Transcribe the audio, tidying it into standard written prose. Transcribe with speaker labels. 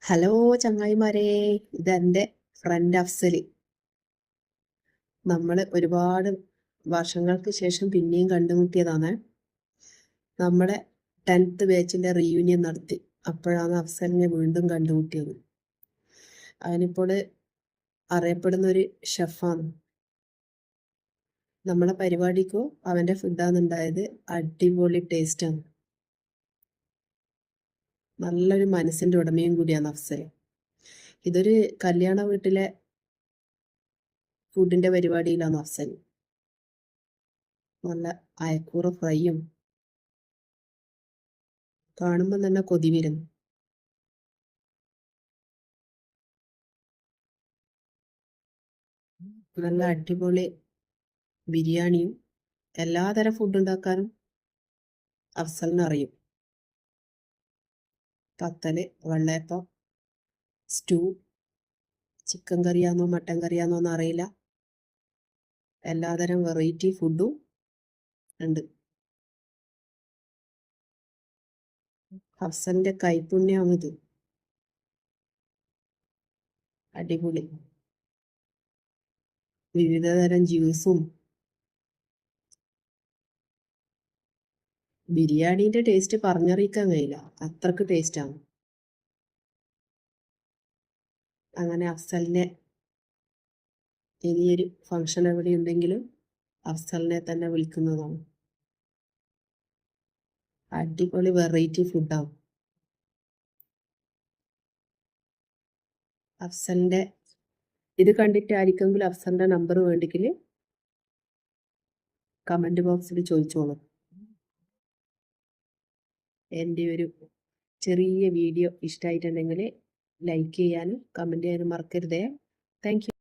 Speaker 1: Hello ചങ്ങായിമാരെ, ഇതെന്റെ front Afzal. നമ്മൾ ഒരുപാട് വർഷങ്ങൾക്ക് ശേഷം പിന്നെയും കണ്ടുമുട്ടിയതാണ്. നമ്മുടെ 10th ബാച്ചിന്റെ റീയൂണിയൻ നടത്തി. അപ്പോഴാണ് അഫ്സലിനെ വീണ്ടും കണ്ടുമുട്ടിയത്. അവനിപ്പോൾ അറിയപ്പെടുന്ന ഒരു ഷെഫാണ്. നമ്മളെ പരിപാടിക്കോ അവന്റെ ഫുഡാണ് ഉണ്ടായത്. അടിപൊളി ടേസ്റ്റാണ്. നല്ലൊരു മനസ്സിന്റെ ഉടമയും കൂടിയാണ് അഫ്സൽ. ഇതൊരു കല്യാണ വീട്ടിലെ ഫുഡിന്റെ പരിപാടിയിലാണ് അഫ്സൽ. നല്ല അയക്കൂറ ഫ്രൈയും കാണുമ്പോൾ തന്നെ കൊതി വരുന്നു. നല്ല അടിപൊളി ബിരിയാണിയും എല്ലാതരം ഫുഡ് ഉണ്ടാക്കാനും അഫ്സലിന് അറിയും. പത്തല്, വെള്ളയപ്പം, സ്റ്റൂ, ചിക്കൻ കറിയാന്നോ മട്ടൻ കറിയാന്നോ എന്ന് അറിയില്ല. എല്ലാതരം വെറൈറ്റി ഫുഡും ഉണ്ട്. അഫ്സലിന്റെ കൈപ്പുണ്യമാണിത്. അടിപൊളി വിവിധതരം ജ്യൂസും. ബിരിയാണീന്റെ ടേസ്റ്റ് പറഞ്ഞറിയിക്കാൻ കഴിയില്ല, അത്രക്ക് ടേസ്റ്റാണ്. അങ്ങനെ അഫ്സലിനെ ഇനിയൊരു ഫംഗ്ഷൻ എവിടെ ഉണ്ടെങ്കിലും അഫ്സലിനെ തന്നെ വിളിക്കുന്നതാണ്. അടിപൊളി വെറൈറ്റി ഫുഡാണ്. അഫ്സലിന്റെ ഇത് കണ്ടിട്ട് ആയിരിക്കെങ്കിലും അഫ്സലിന്റെ നമ്പർ വേണ്ടെങ്കിൽ കമന്റ് ബോക്സിൽ ചോദിച്ചോളൂ. എൻ്റെ ഒരു ചെറിയ വീഡിയോ ഇഷ്ടമായിട്ടുണ്ടെങ്കിൽ ലൈക്ക് ചെയ്യാനും കമന്റ് ചെയ്യാനും മറക്കരുതേ. Thank you.